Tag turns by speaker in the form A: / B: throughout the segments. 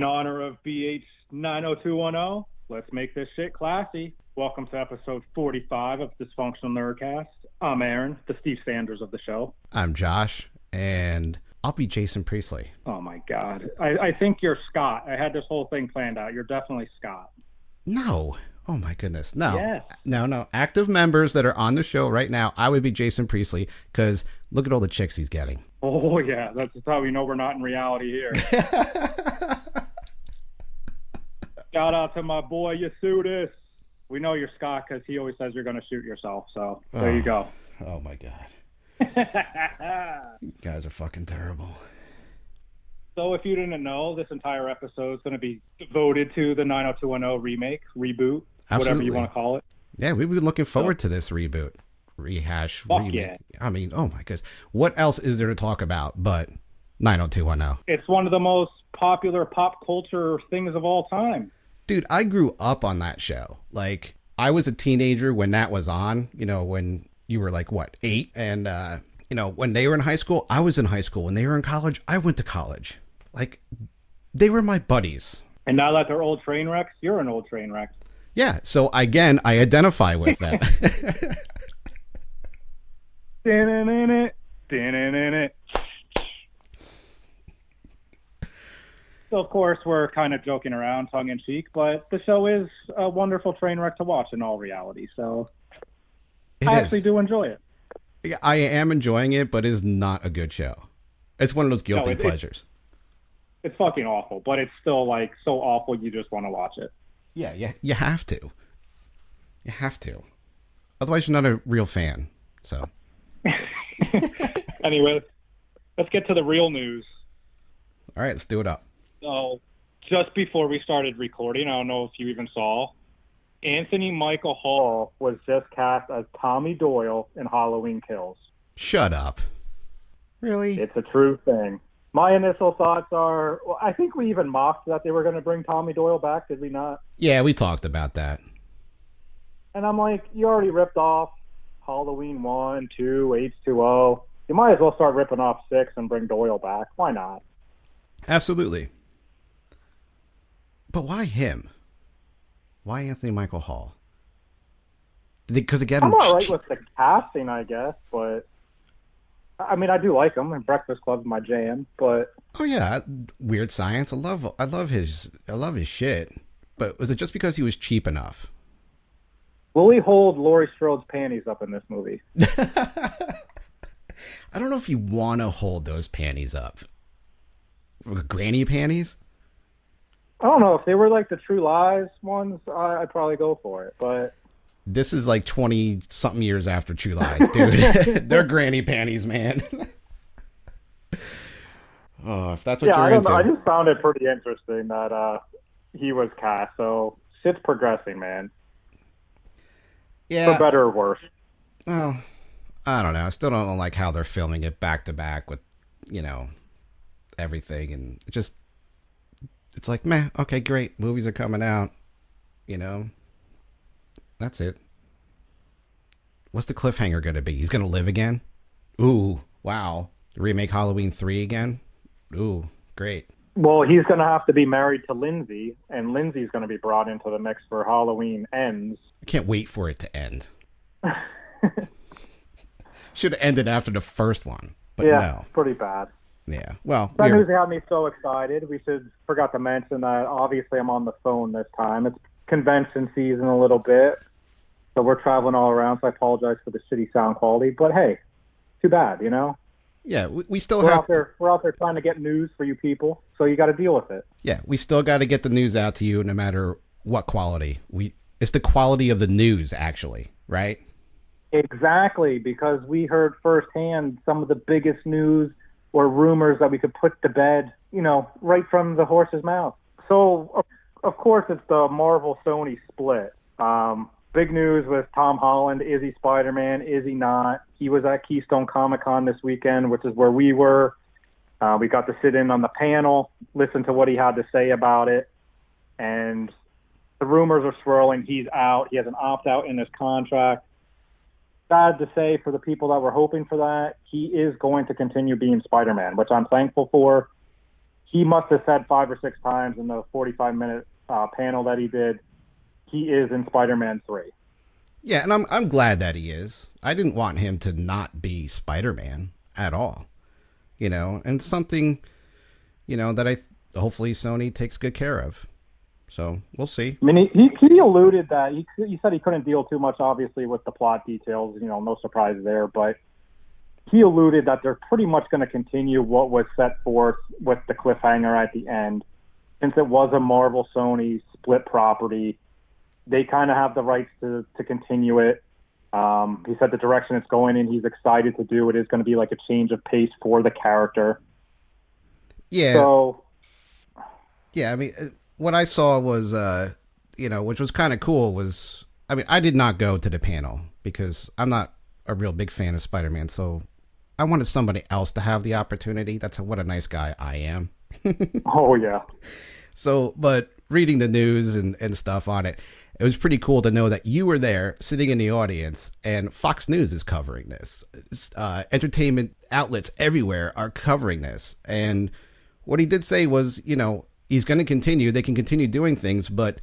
A: In honor of BH 90210, let's make this shit classy. Welcome to episode 45 of Dysfunctional Nerdcast. I'm Aaron, the Steve Sanders of the show.
B: I'm Josh, and I'll be Jason Priestley.
A: Oh my God. I think you're Scott. I had this whole thing planned out. You're definitely Scott.
B: No. Oh my goodness. No.
A: Yes.
B: No. Active members that are on the show right now, I would be Jason Priestley, because look at all the chicks he's getting.
A: Oh yeah, that's how we know we're not in reality here. Shout out to my boy Yasudis. We know you're Scott because he always says you're going to shoot yourself. So there you go.
B: Oh my God. You guys are fucking terrible.
A: So if you didn't know, this entire episode is going to be devoted to the 90210 remake, reboot,
B: Absolutely.
A: Whatever you want to call it.
B: Yeah, we've been looking forward to this reboot, rehash, remake.
A: Yeah.
B: I mean, oh my goodness. What else is there to talk about but 90210?
A: It's one of the most popular pop culture things of all time.
B: Dude, I grew up on that show. Like, I was a teenager when that was on, when you were like, what, 8? And, when they were in high school, I was in high school. When they were in college, I went to college. Like, they were my buddies.
A: And now that they're old train wrecks, you're an old train wreck.
B: Yeah, so again, I identify with that. So,
A: of course, we're kind of joking around, tongue-in-cheek, but the show is a wonderful train wreck to watch in all reality, so I actually do enjoy it.
B: Yeah, I am enjoying it, but it's not a good show. It's one of those guilty pleasures.
A: It's fucking awful, but it's still, like, so awful you just want to watch it.
B: Yeah, you have to. You have to. Otherwise, you're not a real fan, so.
A: Anyway, let's get to the real news.
B: All right, let's do it up.
A: So, just before we started recording, I don't know if you even saw, Anthony Michael Hall was just cast as Tommy Doyle in Halloween Kills.
B: Shut up. Really?
A: It's a true thing. My initial thoughts are, well, I think we even mocked that they were going to bring Tommy Doyle back, did we not?
B: Yeah, we talked about that.
A: And I'm like, you already ripped off Halloween 1, 2, H2O. You might as well start ripping off 6 and bring Doyle back. Why not?
B: Absolutely. But why him? Why Anthony Michael Hall? Because again,
A: I'm all right with the casting, I guess, but I mean, I do like him, and Breakfast Club's my jam. But
B: oh yeah, Weird Science. I love his shit. But was it just because he was cheap enough?
A: Will he hold Laurie Strode's panties up in this movie?
B: I don't know if you want to hold those panties up. Granny panties?
A: I don't know. If they were like the True Lies ones, I'd probably go for it. But
B: this is like 20-something years after True Lies, dude. They're granny panties, man. Oh, if that's what you're into.
A: I just found it pretty interesting that he was cast. So shit's progressing, man.
B: Yeah.
A: For better or worse.
B: Well, I don't know. I still don't like how they're filming it back to back with, everything. And it's like, meh, okay, great. Movies are coming out. That's it. What's the cliffhanger going to be? He's going to live again? Ooh, wow. Remake Halloween 3 again? Ooh, great.
A: Well, he's going to have to be married to Lindsay, and Lindsay's going to be brought into the mix for Halloween Ends.
B: I can't wait for it to end. Should have ended after the first one, but
A: yeah,
B: no.
A: Pretty bad.
B: Yeah, well.
A: That news got me so excited. Forgot to mention that obviously I'm on the phone this time. It's convention season a little bit, so we're traveling all around, so I apologize for the shitty sound quality, but hey, too bad,
B: Yeah, we're
A: out there trying to get news for you people, so you got to deal with it.
B: Yeah, we still got to get the news out to you no matter what quality. It's the quality of the news, actually, right?
A: Exactly, because we heard firsthand some of the biggest news or rumors that we could put to bed, right from the horse's mouth. So, of course, it's the Marvel-Sony split. Big news with Tom Holland. Is he Spider-Man? Is he not? He was at Keystone Comic-Con this weekend, which is where we were. We got to sit in on the panel, listen to what he had to say about it. And the rumors are swirling. He's out. He has an opt-out in his contract. Sad to say for the people that were hoping for that, he is going to continue being Spider-Man, which I'm thankful for. he must have said 5 or 6 times in the 45-minute panel that he did, he is in Spider-Man 3.
B: Yeah, and I'm glad that he is. I didn't want him to not be Spider-Man at all. You know, and something, you know, that hopefully Sony takes good care of. So we'll see.
A: I mean, he alluded that he said he couldn't deal too much, obviously, with the plot details. You know, no surprise there. But he alluded that they're pretty much going to continue what was set forth with the cliffhanger at the end. Since it was a Marvel Sony split property, they kind of have the rights to continue it. He said the direction it's going in, he's excited to do it. Is going to be like a change of pace for the character.
B: Yeah.
A: So,
B: yeah, I mean, what I saw was, you know, which was kind of cool was, I mean, I did not go to the panel because I'm not a real big fan of Spider-Man. So I wanted somebody else to have the opportunity. That's what a nice guy I am.
A: Oh, yeah.
B: So, but reading the news and stuff on it, it was pretty cool to know that you were there sitting in the audience and Fox News is covering this. Entertainment outlets everywhere are covering this. And what he did say was, you know, he's going to continue. They can continue doing things, but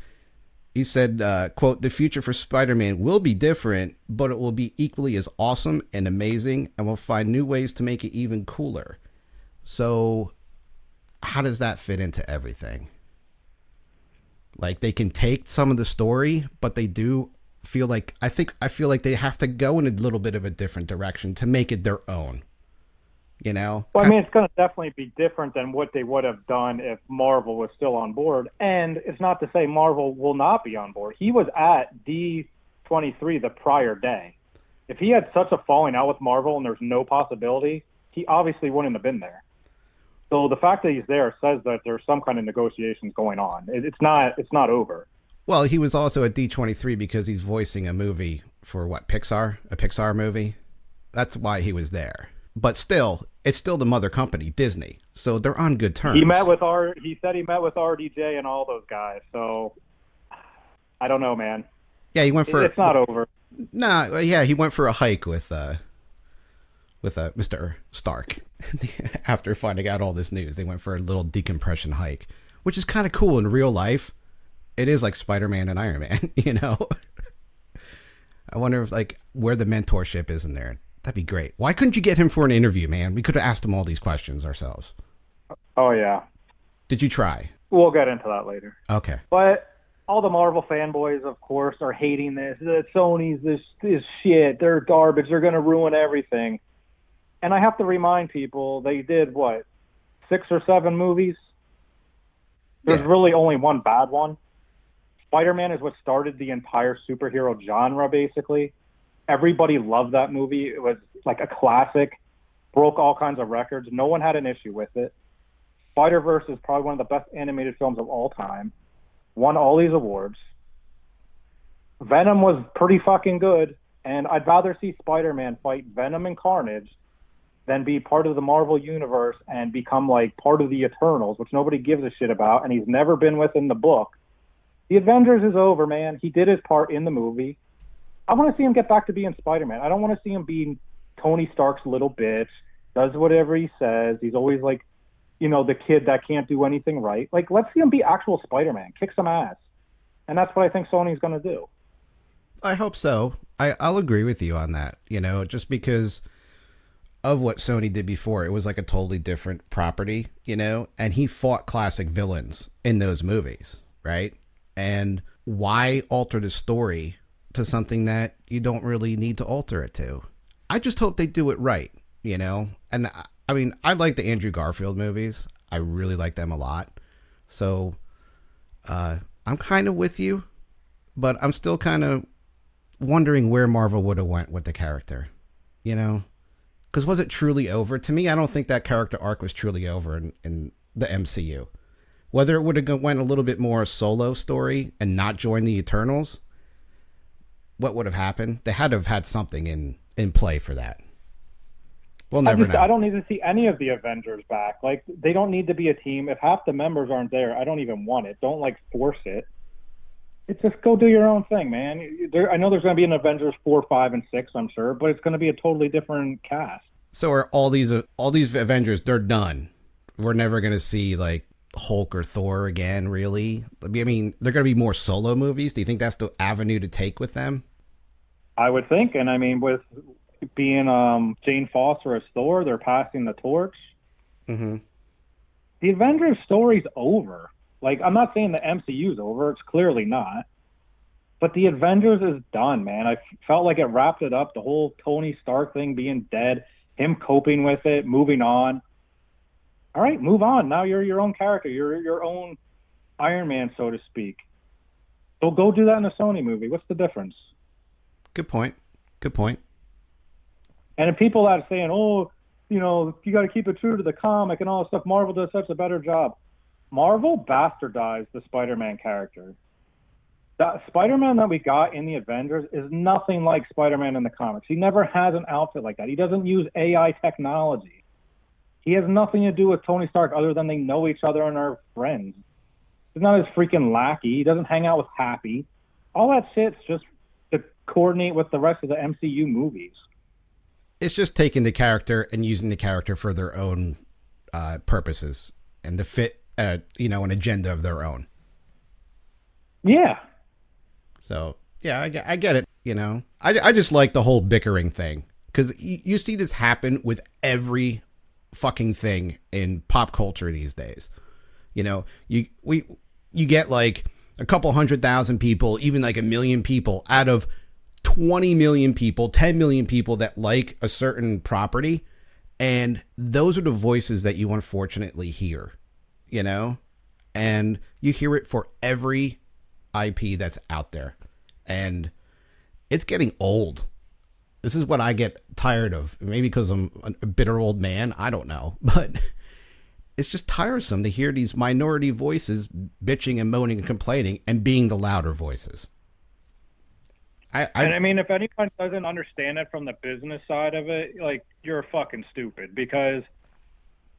B: he said, quote, the future for Spider-Man will be different, but it will be equally as awesome and amazing, and we'll find new ways to make it even cooler. So how does that fit into everything? Like, they can take some of the story, but they do feel like, I feel like they have to go in a little bit of a different direction to make it their own. You know?
A: Well, I mean, it's going to definitely be different than what they would have done if Marvel was still on board. And it's not to say Marvel will not be on board. He was at D23 the prior day. If he had such a falling out with Marvel and there's no possibility, he obviously wouldn't have been there. So the fact that he's there says that there's some kind of negotiations going on. It's not over.
B: Well, he was also at D23 because he's voicing a movie for what, Pixar? A Pixar movie? That's why he was there. But still, it's still the mother company, Disney. So they're on good terms.
A: He said he met with RDJ and all those guys. So I don't know, man.
B: Yeah, he went for.
A: It's not over.
B: Nah, yeah, he went for a hike with Mr. Stark. After finding out all this news, they went for a little decompression hike, which is kind of cool in real life. It is like Spider-Man and Iron Man, you know. I wonder if like where the mentorship is in there. That'd be great. Why couldn't you get him for an interview, man? We could have asked him all these questions ourselves.
A: Oh, yeah.
B: Did you try?
A: We'll get into that later.
B: Okay.
A: But all the Marvel fanboys, of course, are hating this. Sony's this shit. They're garbage. They're going to ruin everything. And I have to remind people, they did, 6 or 7 movies? There's really only one bad one. Spider-Man is what started the entire superhero genre, basically. Everybody loved that movie. It was like a classic, broke all kinds of records. No one had an issue with it. Spider-Verse is probably one of the best animated films of all time. Won all these awards. Venom was pretty fucking good, and I'd rather see Spider-Man fight Venom and Carnage than be part of the Marvel Universe and become like part of the Eternals, which nobody gives a shit about, and he's never been within the book. The Avengers is over, man. He did his part in the movie. I want to see him get back to being Spider-Man. I don't want to see him being Tony Stark's little bitch, does whatever he says. He's always like, you know, the kid that can't do anything right. Like, let's see him be actual Spider-Man, kick some ass. And that's what I think Sony's going to do.
B: I hope so. I'll agree with you on that, you know, just because of what Sony did before. It was like a totally different property, you know, and he fought classic villains in those movies, right? And why alter the story to something that you don't really need to alter it to? I just hope they do it right, you know? And I mean, I like the Andrew Garfield movies. I really like them a lot. So I'm kind of with you, but I'm still kind of wondering where Marvel would have went with the character, you know? Because was it truly over? To me, I don't think that character arc was truly over in the MCU. Whether it would have went a little bit more solo story and not join the Eternals, what would have happened? They had to have had something in play for that. We'll never know.
A: I don't need to see any of the Avengers back. Like, they don't need to be a team. If half the members aren't there, I don't even want it. Don't, like, force it. It's just go do your own thing, man. I know there's going to be an Avengers 4, 5, and 6, I'm sure, but it's going to be a totally different cast.
B: So are all these Avengers, they're done we're never going to see like Hulk or Thor again, really? I mean, they're going to be more solo movies. Do you think that's the avenue to take with them?
A: I would think, and I mean, with being Jane Foster as Thor, they're passing the torch.
B: Mm-hmm.
A: The Avengers story's over. Like, I'm not saying the MCU's over. It's clearly not. But the Avengers is done, man. I felt like it wrapped it up. The whole Tony Stark thing being dead, him coping with it, moving on. All right, move on. Now you're your own character. You're your own Iron Man, so to speak. So go do that in a Sony movie. What's the difference?
B: Good point. Good point.
A: And if people that are saying, oh, you know, you got to keep it true to the comic and all that stuff, Marvel does such a better job. Marvel bastardized the Spider-Man character. The Spider-Man that we got in the Avengers is nothing like Spider-Man in the comics. He never has an outfit like that. He doesn't use AI technology. He has nothing to do with Tony Stark other than they know each other and are friends. He's not his freaking lackey. He doesn't hang out with Happy. All that shit's just to coordinate with the rest of the MCU movies.
B: It's just taking the character and using the character for their own purposes and to fit, an agenda of their own.
A: Yeah.
B: So, yeah, I get it, you know. I just like the whole bickering thing because you see this happen with every fucking thing in pop culture these days. You know, you get like a couple 100,000 people, even like 1 million people out of 20 million people, 10 million people that like a certain property. And those are the voices that you unfortunately hear, you know, and you hear it for every IP that's out there. And it's getting old. This is what I get tired of. Maybe because I'm a bitter old man. I don't know. But it's just tiresome to hear these minority voices bitching and moaning and complaining and being the louder voices.
A: And I mean, if anyone doesn't understand it from the business side of it, like, you're fucking stupid because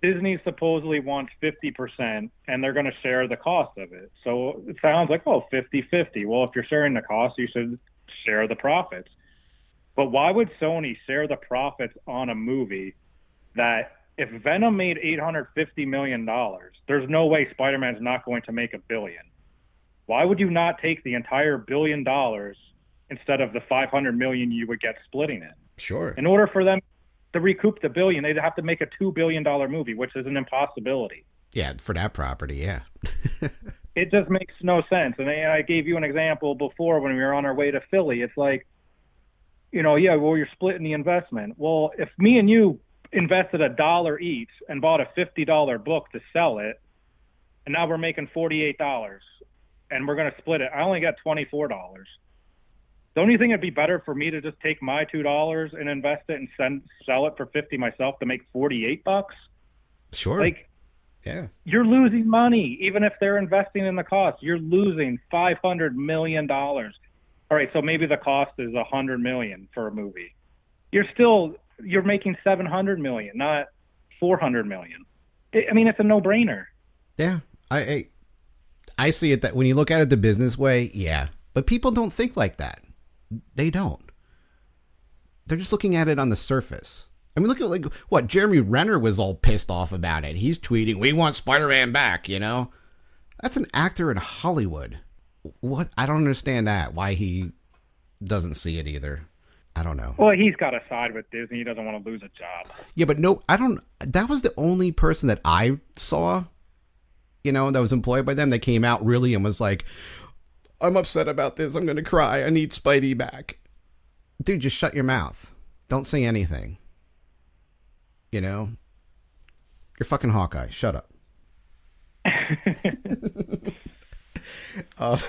A: Disney supposedly wants 50% and they're going to share the cost of it. So it sounds like, 50-50. Well, if you're sharing the cost, you should share the profits. But why would Sony share the profits on a movie that if Venom made $850 million, there's no way Spider-Man's not going to make $1 billion? Why would you not take the entire $1 billion instead of the $500 million you would get splitting it?
B: Sure.
A: In order for them to recoup the $1 billion, they'd have to make a $2 billion movie, which is an impossibility.
B: Yeah, for that property, yeah.
A: It just makes no sense. And I gave you an example before when we were on our way to Philly. It's like, you're splitting the investment. Well, if me and you invested $1 each and bought a $50 book to sell it, and now we're making $48, and we're going to split it, I only got $24. Don't you think it'd be better for me to just take my $2 and invest it and sell it for $50 myself to make $48?
B: Sure.
A: Like,
B: yeah,
A: you're losing money. Even if they're investing in the cost, you're losing $500 million. All right, so maybe the cost is $100 million for a movie. You're making $700 million, not $400 million. I mean, it's a no-brainer.
B: Yeah, I see it that when you look at it the business way, yeah. But people don't think like that. They don't. They're just looking at it on the surface. I mean, look at what Jeremy Renner was all pissed off about it. He's tweeting, "We want Spider-Man back." You know, that's an actor in Hollywood. What? I don't understand that. Why he doesn't see it either. I don't know.
A: Well, he's got to side with Disney. He doesn't want to lose a job.
B: Yeah, but no, I don't. That was the only person that I saw, that was employed by them that came out really and was like, "I'm upset about this. I'm going to cry. I need Spidey back." Dude, just shut your mouth. Don't say anything. You're fucking Hawkeye. Shut up.
A: I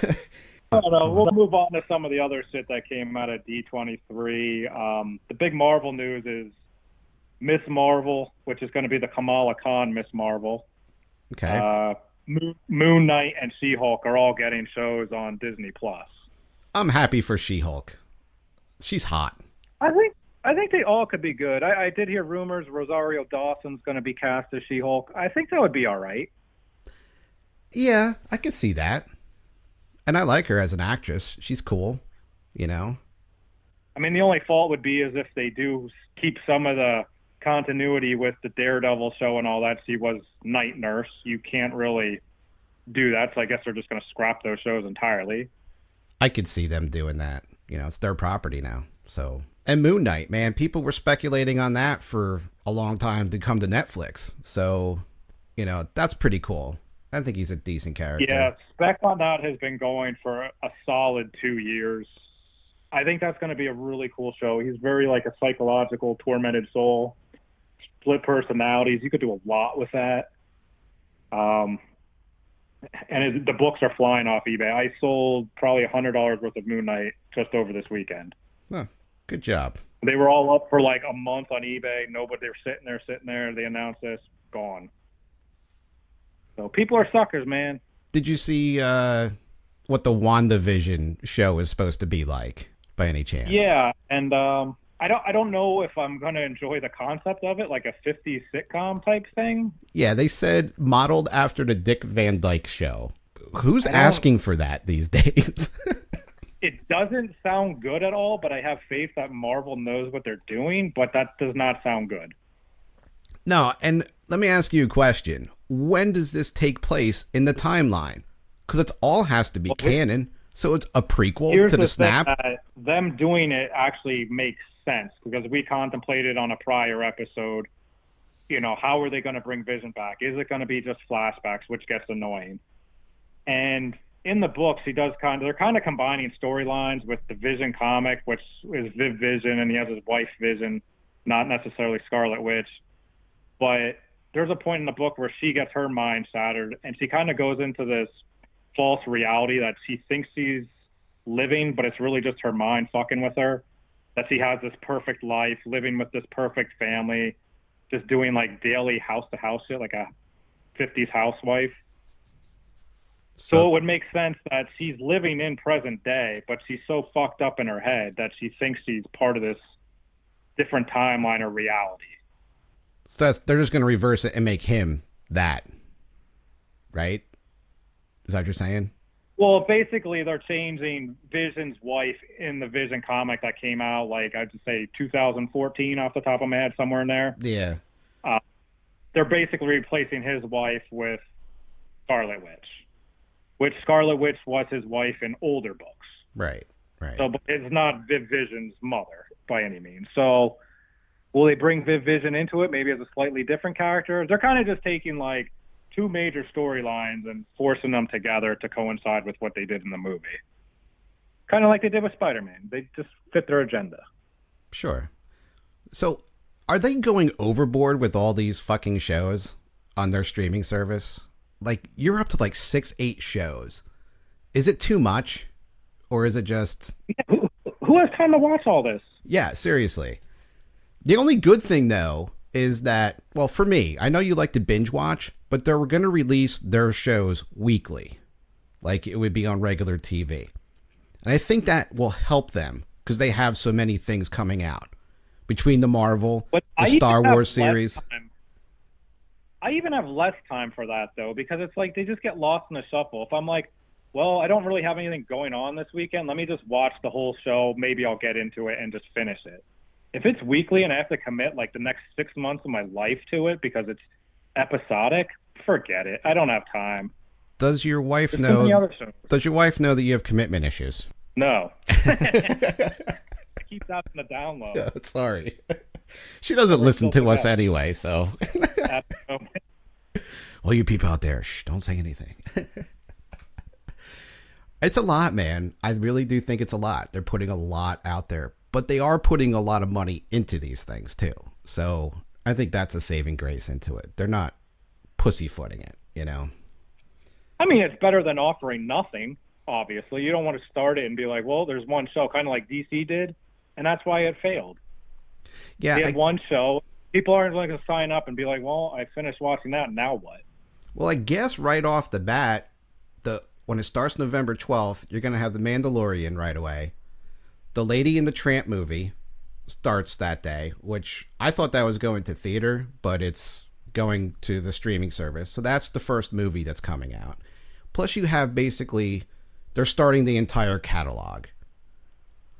A: don't know. We'll move on to some of the other shit that came out of D23. The big Marvel news is Miss Marvel, which is going to be the Kamala Khan Miss Marvel.
B: Okay.
A: Moon Knight and She-Hulk are all getting shows on Disney Plus.
B: I'm happy for She-Hulk. She's hot.
A: I think they all could be good. I did hear rumors Rosario Dawson's going to be cast as She-Hulk. I think that would be all right.
B: Yeah, I could see that. And I like her as an actress. She's cool, I mean, the
A: only fault would be is if they do keep some of the
C: continuity with the Daredevil show and all that. She was night nurse. You can't really do that, so I guess they're just going to scrap those shows entirely.
B: I could see them doing that. It's their property now. So, and Moon Knight, man, people were speculating on that for a long time to come to Netflix. So, that's pretty cool. I think he's a decent character.
C: Yeah, spec on that has been going for a solid 2 years. I think that's going to be a really cool show. He's very like a psychological, tormented soul, split personalities. You could do a lot with that. And the books are flying off eBay. I sold probably $100 worth of Moon Knight just over this weekend.
B: Oh, good job.
C: They were all up for like a month on eBay. Nobody, they were sitting there. They announced this, gone. So people are suckers, man.
B: Did you see what the WandaVision show is supposed to be like, by any chance?
C: Yeah, and I don't know if I'm going to enjoy the concept of it, like a 50s sitcom type thing.
B: Yeah, they said modeled after the Dick Van Dyke Show. Who's asking for that these days?
C: It doesn't sound good at all, but I have faith that Marvel knows what they're doing, but that does not sound good.
B: No, and let me ask you a question. When does this take place in the timeline? Because it all has to be canon, so it's a prequel to the Snap.
C: Them doing it actually makes sense, because we contemplated on a prior episode, how are they going to bring Vision back? Is it going to be just flashbacks, which gets annoying? And in the books, they're kind of combining storylines with the Vision comic, which is Viv Vision, and he has his wife Vision, not necessarily Scarlet Witch. But there's a point in the book where she gets her mind shattered, and she kind of goes into this false reality that she thinks she's living, but it's really just her mind fucking with her. That she has this perfect life, living with this perfect family, just doing like daily house-to-house shit, like a 50s housewife. So it would make sense that she's living in present day, but she's so fucked up in her head that she thinks she's part of this different timeline or reality.
B: So they're just going to reverse it and make him that, right? Is that what you're saying?
C: Well, basically, they're changing Vision's wife in the Vision comic that came out, like, I'd say 2014 off the top of my head, somewhere in there.
B: Yeah.
C: They're basically replacing his wife with Scarlet Witch, which Scarlet Witch was his wife in older books.
B: Right.
C: So but it's not Viv Vision's mother by any means. So will they bring Viv Vision into it, maybe as a slightly different character? They're kind of just taking, like, two major storylines and forcing them together to coincide with what they did in the movie. Kind of like they did with Spider-Man. They just fit their agenda.
B: Sure. So are they going overboard with all these fucking shows on their streaming service? Like, you're up to like 6-8 shows. Is it too much? Or is it just...
C: Yeah, who has time to watch all this?
B: Yeah, seriously. The only good thing, though, is that, well, for me, I know you like to binge watch, but they're going to release their shows weekly, like it would be on regular TV. And I think that will help them because they have so many things coming out between the Marvel, the Star Wars series.
C: I even have less time for that, though, because it's like they just get lost in the shuffle. If I'm like, well, I don't really have anything going on this weekend, let me just watch the whole show. Maybe I'll get into it and just finish it. If it's weekly and I have to commit like the next 6 months of my life to it because it's episodic, forget it. I don't have time.
B: Does your wife know? Does your wife know that you have commitment issues?
C: No. I keep that in the down low.
B: Yeah, sorry. She doesn't listen to us anyway, so. Well, you people out there, shh, don't say anything. It's a lot, man. I really do think it's a lot. They're putting a lot out there. But they are putting a lot of money into these things, too. So I think that's a saving grace into it. They're not pussyfooting it,
C: I mean, it's better than offering nothing, obviously. You don't want to start it and be like, well, there's one show, kind of like DC did, and that's why it failed.
B: Yeah,
C: they had one show. People aren't going to sign up and be like, well, I finished watching that, now what?
B: Well, I guess right off the bat, when it starts November 12th, you're going to have The Mandalorian right away. The Lady and the Tramp movie starts that day, which I thought that was going to theater, but it's going to the streaming service. So that's the first movie that's coming out. Plus you have basically, they're starting the entire catalog.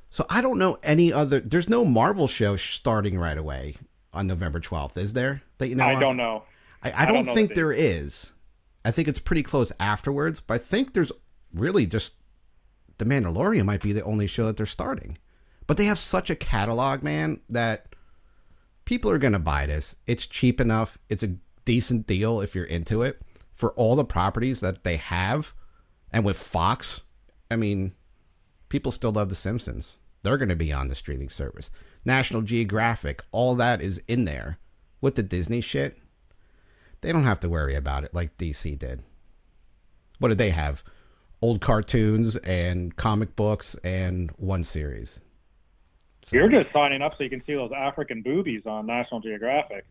B: So I don't know any other, there's no Marvel show starting right away. on November 12th, is there? That you know
C: I
B: of?
C: don't know.
B: I
C: don't
B: don't
C: know
B: think
C: the
B: there is. I think it's pretty close afterwards, but I think there's really just The Mandalorian might be the only show that they're starting. But they have such a catalog, man, that people are going to buy this. It's cheap enough. It's a decent deal if you're into it. For all the properties that they have, and with Fox, I mean, people still love The Simpsons. They're going to be on the streaming service. National Geographic, all that is in there. With the Disney shit, they don't have to worry about it like DC did. What did they have? Old cartoons and comic books and one series. So,
C: You're just signing up so you can see those African boobies on National Geographic.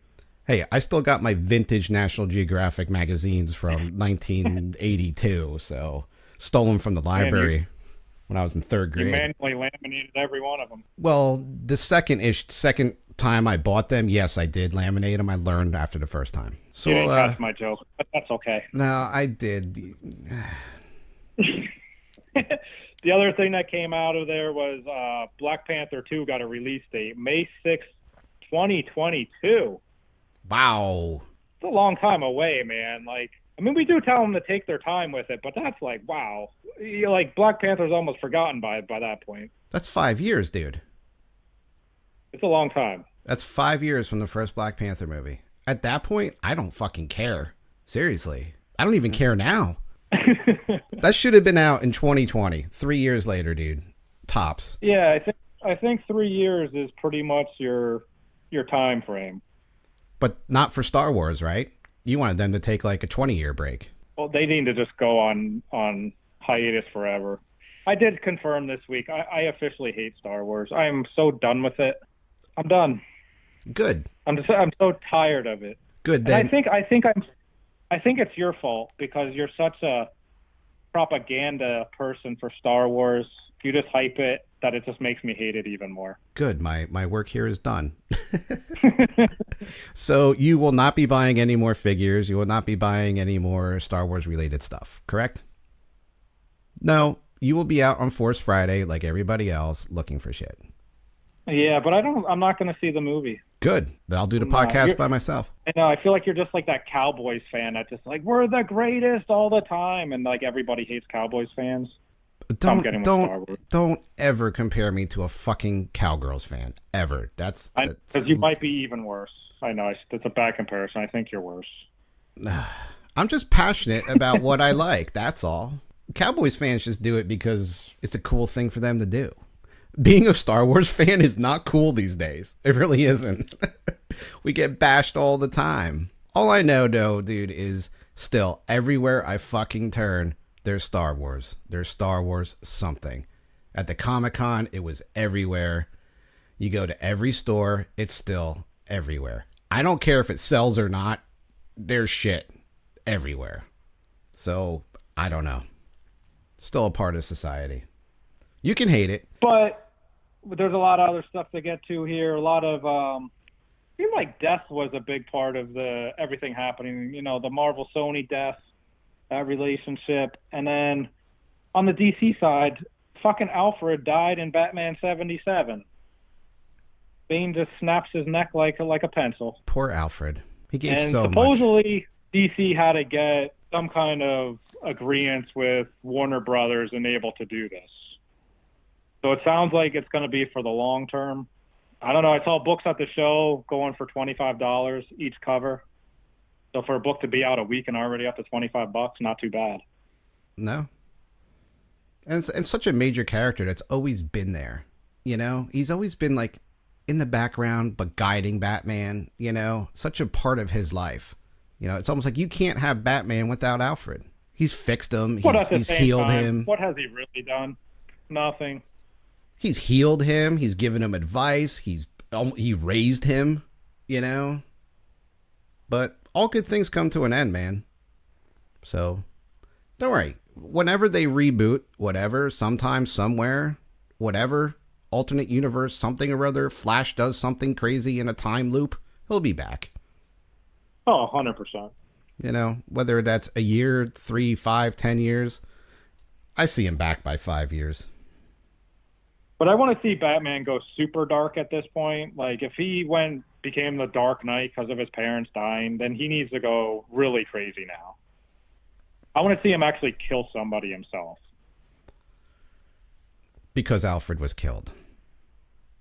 B: hey, I still got my vintage National Geographic magazines from 1982, so stole them from the library when I was in third grade.
C: You manually laminated every one of them.
B: Well, the second time I bought them, yes, I did laminate them. I learned after the first time. So
C: You didn't catch my joke, but that's okay.
B: no, I did.
C: The other thing that came out of there was Black Panther 2 got a release date, May 6th, 2022.
B: Wow.
C: It's a long time away, man. Like, I mean, we do tell them to take their time with it, but that's like, wow. You're like, Black Panther's almost forgotten by that point.
B: That's 5 years, dude.
C: It's a long time.
B: That's 5 years from the first Black Panther movie. At that point, I don't fucking care. Seriously. I don't even care now. That should have been out in 2020. 3 years later, dude. Tops.
C: Yeah, I think 3 years is pretty much your time frame.
B: But not for Star Wars, right? You wanted them to take like a 20-year break.
C: Well, they need to just go on hiatus forever. I did confirm this week. I officially hate Star Wars. I am so done with it. I'm done.
B: Good.
C: I'm so tired of it.
B: Good. Then
C: And I think it's your fault because you're such a propaganda person for Star Wars. You just hype it that it just makes me hate it even more.
B: good. My work here is done. So you will not be buying any more figures. You will not be buying any more Star Wars related stuff, correct? No, you will be out on Force Friday like everybody else looking for shit.
C: Yeah, but I'm not going to see the movie.
B: Good. Then I'll do the podcast by myself.
C: I know. I feel like you're just like that Cowboys fan that's just like, we're the greatest all the time. And like everybody hates Cowboys fans.
B: Don't ever compare me to a fucking Cowgirls fan. Ever. That's
C: because you might be even worse. I know. It's a bad comparison. I think you're worse.
B: I'm just passionate about what I like. That's all. Cowboys fans just do it because it's a cool thing for them to do. Being a Star Wars fan is not cool these days. It really isn't. We get bashed all the time. All I know, though, dude, is still everywhere I fucking turn, there's Star Wars. There's Star Wars something. At the Comic-Con, it was everywhere. You go to every store, it's still everywhere. I don't care if it sells or not. There's shit everywhere. So, I don't know. It's still a part of society. You can hate it.
C: But there's a lot of other stuff to get to here. A lot of, I feel like death was a big part of everything happening. You know, the Marvel Sony death, that relationship. And then on the DC side, fucking Alfred died in Batman 77. Bane just snaps his neck like a pencil.
B: Poor Alfred. He gave
C: and
B: so much.
C: Supposedly DC had to get some kind of agreement with Warner Brothers and able to do this. So it sounds like it's going to be for the long term. I don't know. I saw books at the show going for $25 each cover. So for a book to be out a week and already up to $25, not too bad.
B: No. And such a major character that's always been there. You know, he's always been like in the background, but guiding Batman, you know, such a part of his life. You know, it's almost like you can't have Batman without Alfred. He's fixed him. He's healed him.
C: What has he really done? Nothing.
B: He's healed him. He's given him advice. He raised him, you know. But all good things come to an end, man. So don't worry. Whenever they reboot, whatever, sometime, somewhere, whatever, alternate universe, something or other, Flash does something crazy in a time loop, he'll be back.
C: Oh, 100%.
B: You know, whether that's a year, 3, 5, 10 years, I see him back by 5 years.
C: But I want to see Batman go super dark at this point. Like, if he went became the Dark Knight because of his parents dying, then he needs to go really crazy now. I want to see him actually kill somebody himself.
B: Because Alfred was killed.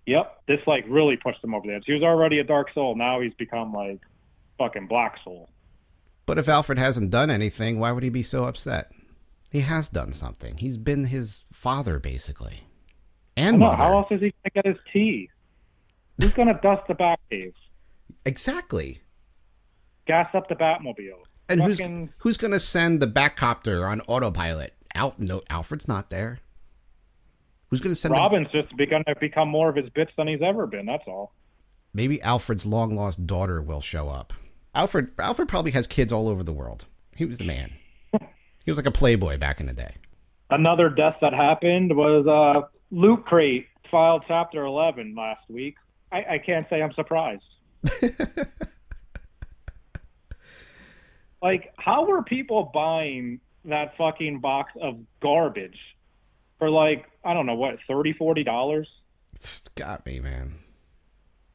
C: Yep. This, like, really pushed him over the edge. He was already a dark soul. Now he's become, like, fucking black soul.
B: But if Alfred hasn't done anything, why would he be so upset? He has done something. He's been his father, basically. And mother.
C: How else is he going to get his tea? Who's going to dust the Batcave?
B: Exactly.
C: Gas up the Batmobile.
B: And who's going to send the Batcopter on autopilot? No, Alfred's not there. Who's going to send
C: Robin's just going to become more of his bitch than he's ever been, that's all.
B: Maybe Alfred's long-lost daughter will show up. Alfred probably has kids all over the world. He was the man. He was like a playboy back in the day.
C: Another death that happened was Loot Crate filed Chapter 11 last week. I can't say I'm surprised. Like, how were people buying that fucking box of garbage for, like, I don't know, what, $30, $40?
B: Got me, man.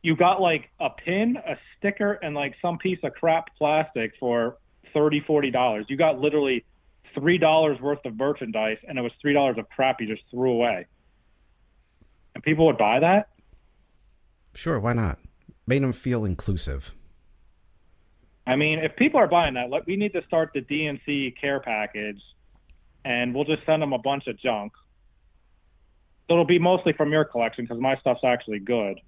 C: You got, like, a pin, a sticker, and, like, some piece of crap plastic for $30, $40. You got literally $3 worth of merchandise, and it was $3 of crap you just threw away. And people would buy that?
B: Sure, why not? Made them feel inclusive.
C: I mean, if people are buying that, we need to start the DNC care package, and we'll just send them a bunch of junk. So it'll be mostly from your collection because my stuff's actually good.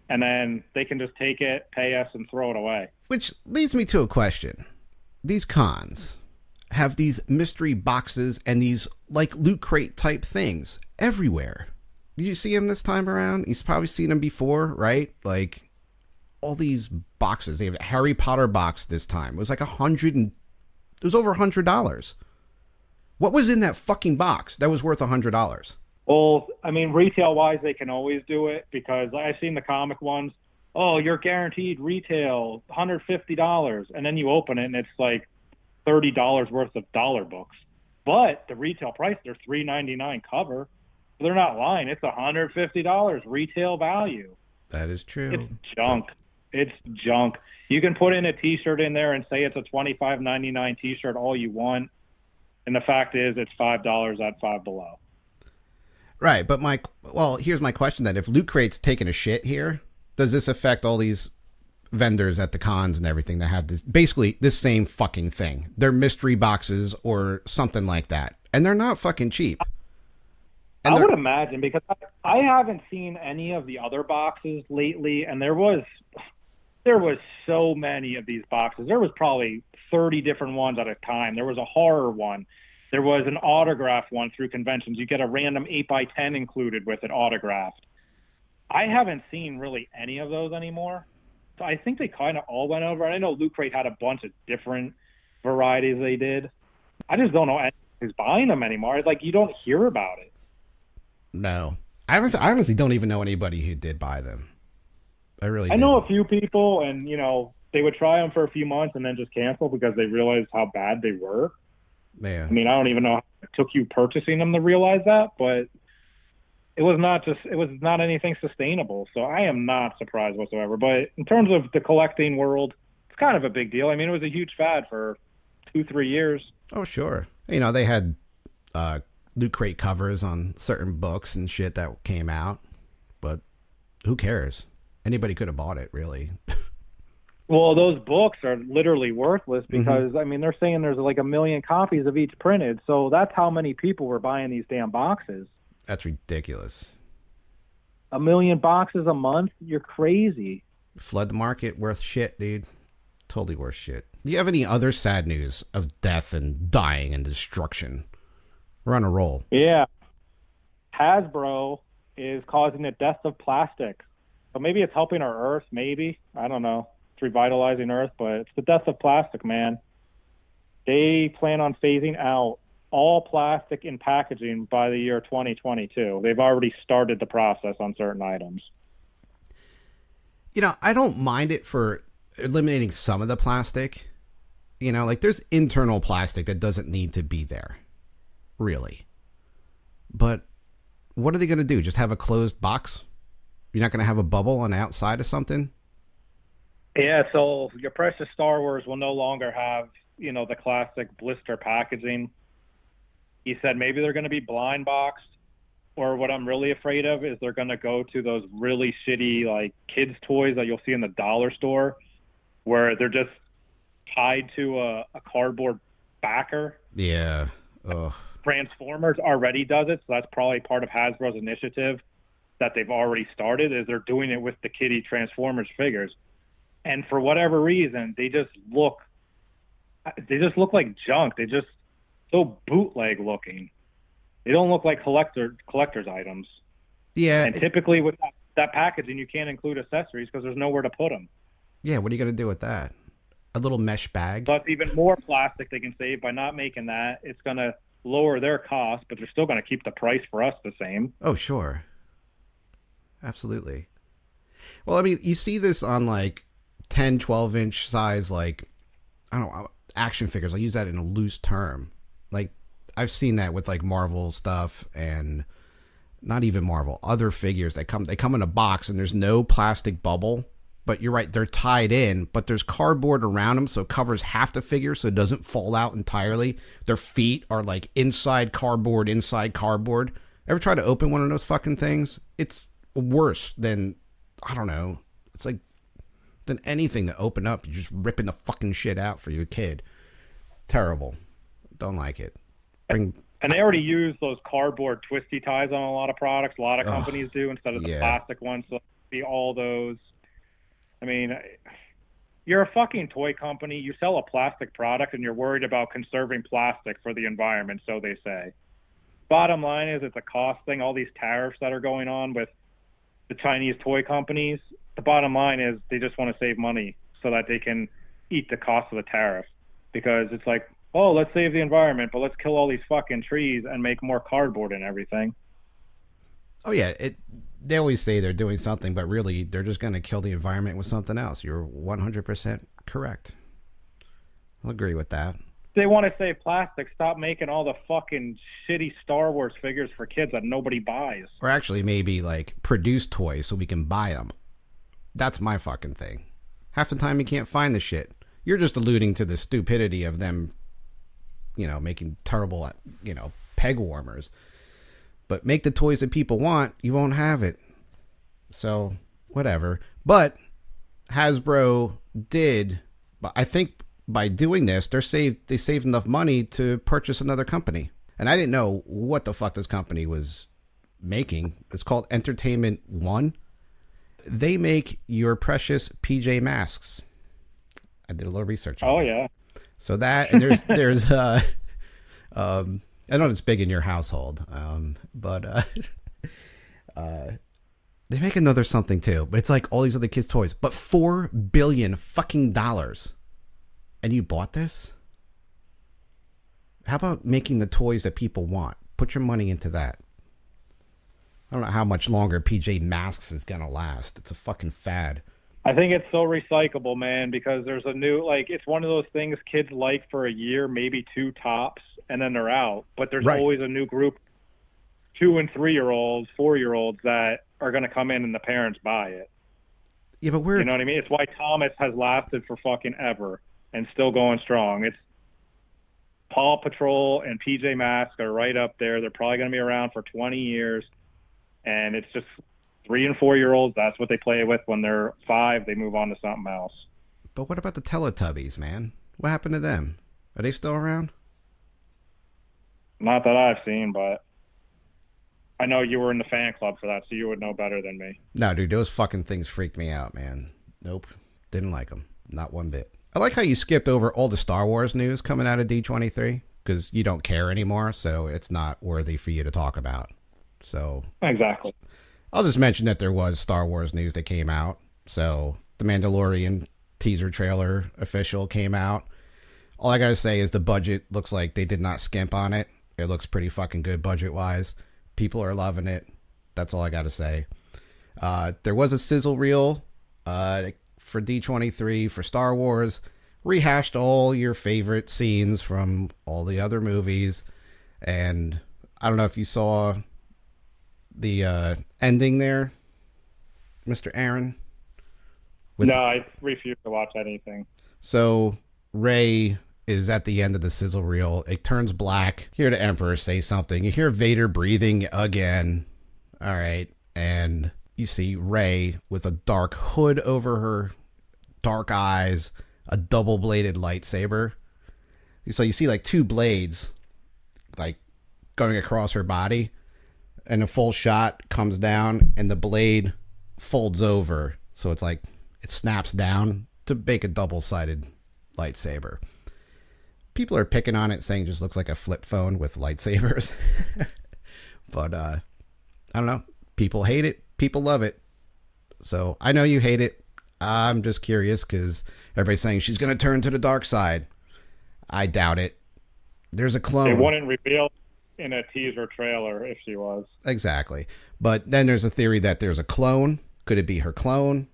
C: And then they can just take it, pay us, and throw it away. Which
B: leads me to a question. These cons have these mystery boxes and these, like, Loot Crate type things everywhere. Did you see him this time around? He's probably seen them before, right? Like, all these boxes. They have a Harry Potter box this time. It was like it was over $100. What was in that fucking box that was worth $100?
C: Well, I mean, retail-wise, they can always do it because I've seen the comic ones. Oh, you're guaranteed retail, $150. And then you open it, and it's like $30 worth of dollar books. But the retail price, they're $3.99 cover. They're not lying. It's $150 retail value.
B: That is true.
C: It's junk. It's junk. You can put in a T-shirt in there and say it's a $25.99 T-shirt all you want. And the fact is it's $5 at Five Below.
B: Right, but here's my question then. If Loot Crate's taking a shit here, does this affect all these vendors at the cons and everything that have this basically this same fucking thing? They're mystery boxes or something like that. And they're not fucking cheap.
C: I would imagine because I haven't seen any of the other boxes lately, and there was so many of these boxes. There was probably 30 different ones at a time. There was a horror one. There was an autograph one through conventions. You get a random 8x10 included with it autographed. I haven't seen really any of those anymore. So I think they kind of all went over. And I know Loot Crate had a bunch of different varieties they did. I just don't know anyone who's buying them anymore. It's like you don't hear about it.
B: No. I honestly don't even know anybody who did buy them. I
C: know a few people, and, you know, they would try them for a few months and then just cancel because they realized how bad they were.
B: Man.
C: I mean, I don't even know how it took you purchasing them to realize that, but it was not anything sustainable. So I am not surprised whatsoever. But in terms of the collecting world, it's kind of a big deal. I mean, it was a huge fad for 2-3 years.
B: Oh, sure. You know, they had Loot Crate covers on certain books and shit that came out, but who cares? Anybody could have bought it, really.
C: Well, those books are literally worthless because, I mean, they're saying there's like 1 million copies of each printed. So that's how many people were buying these damn boxes.
B: That's ridiculous.
C: 1 million boxes a month? You're crazy.
B: Flood the market, worth shit, dude. Totally worth shit. Do you have any other sad news of death and dying and destruction? We're on a roll.
C: Yeah. Hasbro is causing the death of plastic. So maybe it's helping our Earth, maybe. I don't know. It's revitalizing Earth, but it's the death of plastic, man. They plan on phasing out all plastic in packaging by the year 2022. They've already started the process on certain items.
B: You know, I don't mind it for eliminating some of the plastic. You know, like there's internal plastic that doesn't need to be there. Really. But what are they going to do? Just have a closed box? You're not going to have a bubble on the outside of something?
C: Yeah, so your precious Star Wars will no longer have, the classic blister packaging. He said maybe they're going to be blind boxed, or what I'm really afraid of is they're going to go to those really shitty like kids toys that you'll see in the dollar store where they're just tied to a cardboard backer.
B: Yeah. Ugh.
C: Transformers already does it, so that's probably part of Hasbro's initiative that they've already started is they're doing it with the kiddie Transformers figures. And for whatever reason, they just look like junk. They just so bootleg looking. They don't look like collector's items.
B: Yeah.
C: And typically with that packaging, you can't include accessories because there's nowhere to put them.
B: Yeah, what are you going to do with that? A little mesh bag?
C: Plus, even more plastic they can save by not making that. It's going to lower their cost, but they're still going to keep the price for us the same.
B: Oh, sure. Absolutely. Well, I mean, you see this on like 10, 12-inch size, like, I don't know, action figures. I'll use that in a loose term. Like, I've seen that with like Marvel stuff and not even Marvel, other figures that they come in a box and there's no plastic bubble. But you're right, they're tied in, but there's cardboard around them, so it covers half the figure so it doesn't fall out entirely. Their feet are like inside cardboard. Ever try to open one of those fucking things? It's worse than, I don't know, it's like than anything to open up. You're just ripping the fucking shit out for your kid. Terrible. Don't like it.
C: And they already use those cardboard twisty ties on a lot of products. A lot of companies do instead of the plastic ones. So be all those. I mean, you're a fucking toy company. You sell a plastic product and you're worried about conserving plastic for the environment, so they say. Bottom line is it's a cost thing. All these tariffs that are going on with the Chinese toy companies, the bottom line is they just want to save money so that they can eat the cost of the tariff. Because it's like, oh, let's save the environment, but let's kill all these fucking trees and make more cardboard and everything.
B: Oh, yeah. They always say they're doing something, but really they're just going to kill the environment with something else. You're 100% correct. I'll agree with that.
C: They want to save plastic. Stop making all the fucking shitty Star Wars figures for kids that nobody buys.
B: Or actually maybe like produce toys so we can buy them. That's my fucking thing. Half the time you can't find the shit. You're just alluding to the stupidity of them, making terrible, peg warmers. But make the toys that people want, you won't have it. So, whatever. But Hasbro did, I think by doing this, they saved enough money to purchase another company. And I didn't know what the fuck this company was making. It's called Entertainment One. They make your precious PJ Masks. I did a little research on that.
C: Yeah.
B: So that, and there's I know it's big in your household, but they make another something too. But it's like all these other kids' toys. But $4 billion fucking dollars, and you bought this? How about making the toys that people want? Put your money into that. I don't know how much longer PJ Masks is gonna last. It's a fucking fad.
C: I think it's so recyclable, man, because there's a new, it's one of those things kids like for a year, maybe two tops, and then they're out. But there's always a new group, 2 and 3-year-olds, 4-year-olds that are going to come in and the parents buy it.
B: Yeah, but
C: you know what I mean? It's why Thomas has lasted for fucking ever and still going strong. It's Paw Patrol and PJ Masks are right up there. They're probably going to be around for 20 years. And it's just 3 and 4-year-olds, that's what they play with. When they're 5, they move on to something else.
B: But what about the Teletubbies, man? What happened to them? Are they still around?
C: Not that I've seen, but I know you were in the fan club for that, so you would know better than me.
B: No, dude, those fucking things freaked me out, man. Nope. Didn't like them. Not one bit. I like how you skipped over all the Star Wars news coming out of D23, because you don't care anymore, so it's not worthy for you to talk about. So
C: exactly.
B: I'll just mention that there was Star Wars news that came out. So the Mandalorian teaser trailer official came out. All I gotta say is the budget looks like they did not skimp on it. It looks pretty fucking good budget-wise. People are loving it. That's all I gotta say. There was a sizzle reel for D23 for Star Wars. Rehashed all your favorite scenes from all the other movies. And I don't know if you saw the ending there, Mr. Aaron.
C: No, I refuse to watch anything.
B: So Rey is at the end of the sizzle reel. It turns black. You hear the Emperor say something. You hear Vader breathing again. All right. And you see Rey with a dark hood over her, dark eyes, a double-bladed lightsaber. So you see like two blades like going across her body, and a full shot comes down and the blade folds over. So it's like it snaps down to make a double-sided lightsaber. People are picking on it, saying it just looks like a flip phone with lightsabers. But I don't know. People hate it. People love it. So I know you hate it. I'm just curious because everybody's saying she's going to turn to the dark side. I doubt it. There's a clone.
C: It wouldn't reveal in a teaser trailer if she was.
B: Exactly. But then there's a theory that there's a clone. Could it be her clone?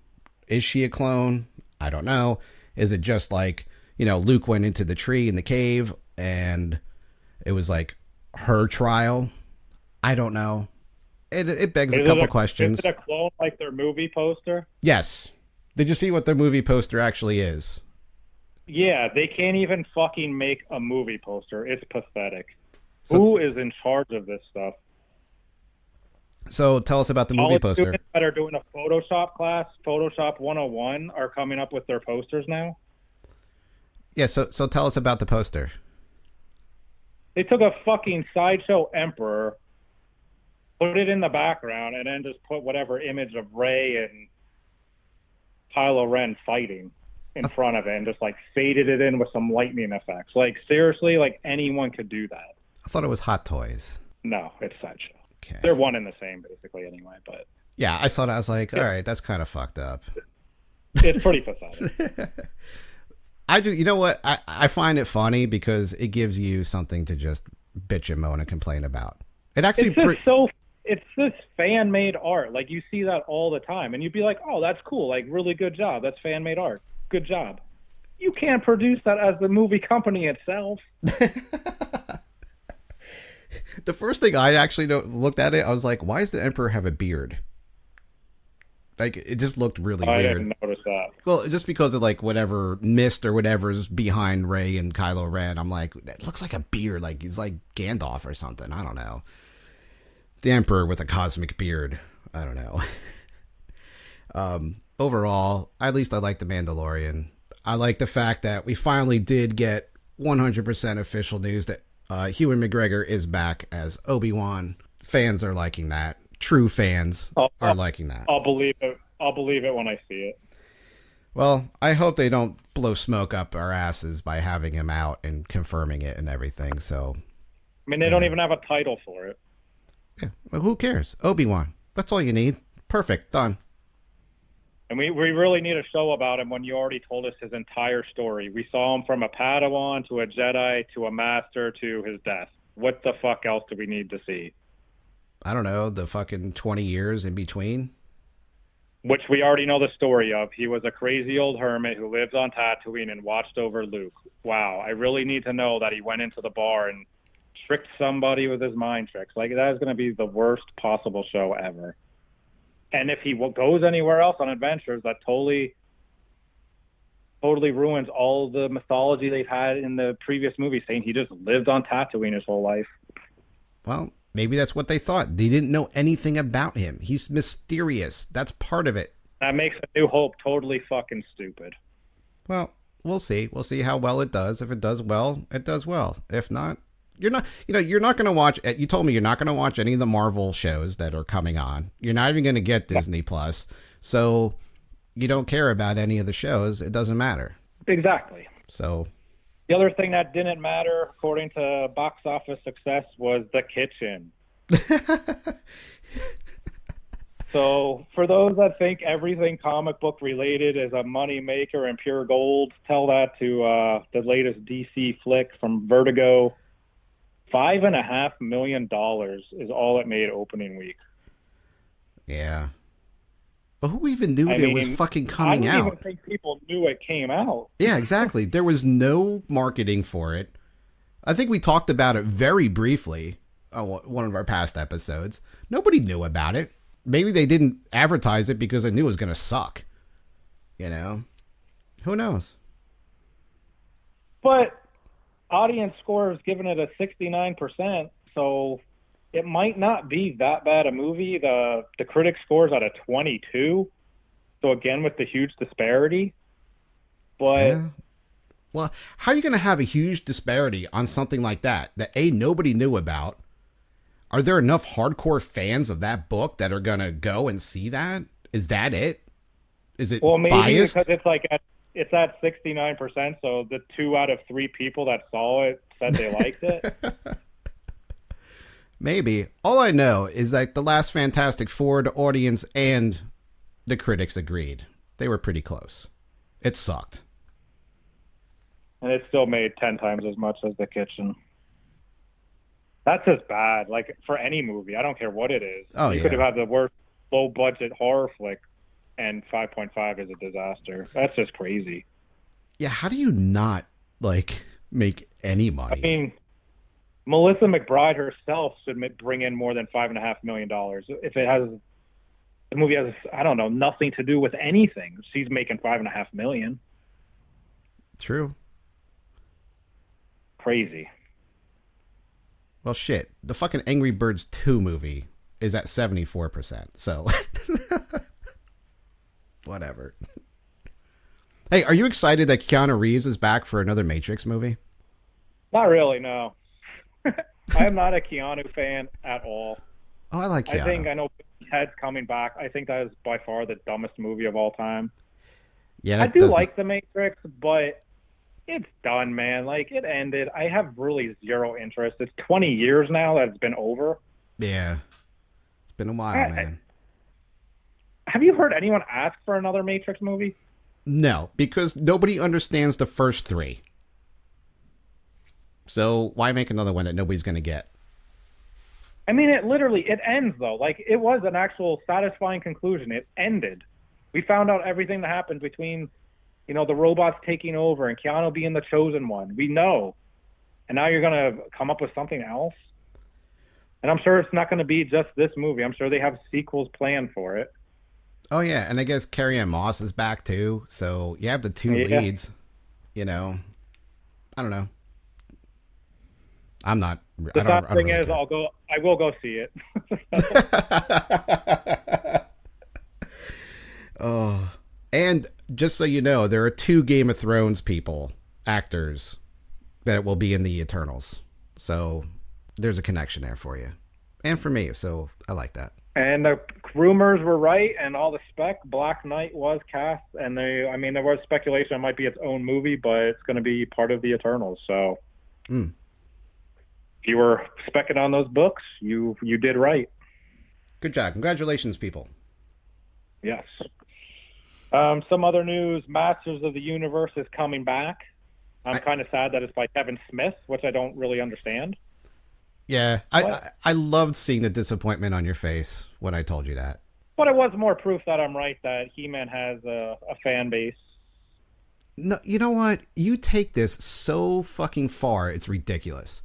B: Is she a clone? I don't know. Is it just like, Luke went into the tree in the cave and it was like her trial? I don't know. It begs a couple questions.
C: Is it a clone like their movie poster?
B: Yes. Did you see what their movie poster actually is? Yeah,
C: they can't even fucking make a movie poster. It's pathetic. Who is in charge of this stuff?
B: So tell us about the movie poster.
C: Students that are doing a Photoshop class, Photoshop 101, are coming up with their posters now.
B: Yeah, so tell us about the poster.
C: They took a fucking sideshow Emperor, put it in the background, and then just put whatever image of Rey and Kylo Ren fighting in front of it and just like faded it in with some lightning effects. Like seriously, like anyone could do that.
B: I thought it was Hot Toys.
C: No, it's sideshow.
B: Okay.
C: They're one and the same basically anyway, but
B: yeah, I saw it. I was like, all right, that's kind of fucked up.
C: It's pretty pathetic.
B: I do. You know what? I find it funny because it gives you something to just bitch and moan and complain about. It actually
C: it's this fan-made art. Like you see that all the time and you'd be like, oh, that's cool. Like really good job. That's fan-made art. Good job. You can't produce that as the movie company itself.
B: The first thing I actually looked at it, I was like, why does the Emperor have a beard? Like, it just looked really weird.
C: I didn't notice that.
B: Well, just because of, like, whatever mist or whatever's behind Rey and Kylo Ren, I'm like, that looks like a beard. Like, he's like Gandalf or something. I don't know. The Emperor with a cosmic beard. I don't know. Overall, at least I like The Mandalorian. I like the fact that we finally did get 100% official news that Ewan McGregor is back as Obi-Wan. Fans are liking that. True fans are liking that.
C: I'll believe it. I'll believe it when I see it.
B: Well, I hope they don't blow smoke up our asses by having him out and confirming it and everything. So,
C: I mean, they don't even have a title for it.
B: Yeah, well, who cares? Obi-Wan. That's all you need. Perfect. Done.
C: And we really need a show about him when you already told us his entire story. We saw him from a Padawan to a Jedi to a Master to his death. What the fuck else do we need to see?
B: I don't know, the fucking 20 years in between.
C: Which we already know the story of. He was a crazy old hermit who lived on Tatooine and watched over Luke. Wow, I really need to know that he went into the bar and tricked somebody with his mind tricks. Like, that is going to be the worst possible show ever. And if he goes anywhere else on adventures, that totally ruins all the mythology they've had in the previous movie, saying he just lived on Tatooine his whole life.
B: Well, maybe that's what they thought. They didn't know anything about him. He's mysterious. That's part of it.
C: That makes A New Hope totally fucking stupid.
B: Well, we'll see. We'll see how well it does. If it does well, it does well. If not, you're not going to watch. You told me you're not going to watch any of the Marvel shows that are coming on. You're not even going to get Disney Plus. So you don't care about any of the shows. It doesn't matter. Exactly. So
C: the other thing that didn't matter, according to box office success, was The Kitchen. So for those that think everything comic book related is a money maker and pure gold, tell that to the latest DC flick from Vertigo. $5.5 million is all it made opening week.
B: Yeah. But who even knew it was fucking coming out?
C: I don't even think people knew it came out.
B: Yeah, exactly. There was no marketing for it. I think we talked about it very briefly on one of our past episodes. Nobody knew about it. Maybe they didn't advertise it because they knew it was going to suck. You know, who knows?
A: But audience score is giving it a 69%, so it might not be that bad a movie. The critic scores at a 22, so again with the huge disparity. But
B: Yeah. Well, how are you going to have a huge disparity on something like that nobody knew about? Are there enough hardcore fans of that book that are going to go and see that? Is that it? Is it
A: maybe
B: biased?
A: because it's at 69%, so the 2 out of 3 people that saw it said they liked it.
B: Maybe. All I know is that the last Fantastic Four, the audience and the critics agreed. They were pretty close. It sucked.
A: And it still made 10 times as much as The Kitchen. That's just bad. Like, for any movie, I don't care what it is.
B: Oh,
A: you could have had the worst low-budget horror flick, and 5.5 is a disaster. That's just crazy.
B: Yeah, how do you not, make any money?
A: I mean, Melissa McBride herself should bring in more than $5.5 million. If the movie has, I don't know, nothing to do with anything, she's making $5.5 million.
B: True.
A: Crazy.
B: Well, shit. The fucking Angry Birds 2 movie is at 74%. So, whatever. Hey, are you excited that Keanu Reeves is back for another Matrix movie?
A: Not really, no. I am not a Keanu fan at all.
B: Oh, I like Keanu.
A: I know Ted's coming back. I think that is by far the dumbest movie of all time.
B: Yeah,
A: I do like The Matrix, but it's done, man. Like, it ended. I have really zero interest. It's 20 years now that it's been over.
B: Yeah. It's been a while, man.
A: Have you heard anyone ask for another Matrix movie?
B: No, because nobody understands the first 3. So why make another one that nobody's going to get?
A: I mean, it ends, though. Like, it was an actual satisfying conclusion. It ended. We found out everything that happened between, the robots taking over and Keanu being the chosen one. We know. And now you're going to come up with something else? And I'm sure it's not going to be just this movie. I'm sure they have sequels planned for it.
B: Oh, yeah. And I guess Carrie-Anne Moss is back, too. So you have the 2 leads. I don't know. I'm not.
A: The sad thing is, I will go see it.
B: Oh, and just so you know, there are 2 Game of Thrones actors, that will be in the Eternals. So there's a connection there for you, and for me. So I like that.
A: And the rumors were right, and all the spec. Black Knight was cast, and there was speculation it might be its own movie, but it's going to be part of the Eternals. So. If you were specking on those books, you did right.
B: Good job. Congratulations, people.
A: Yes. Some other news, Masters of the Universe is coming back. I'm kind of sad that it's by Kevin Smith, which I don't really understand.
B: Yeah, I loved seeing the disappointment on your face when I told you that.
A: But it was more proof that I'm right, that He-Man has a fan base.
B: No, you know what? You take this so fucking far, it's ridiculous.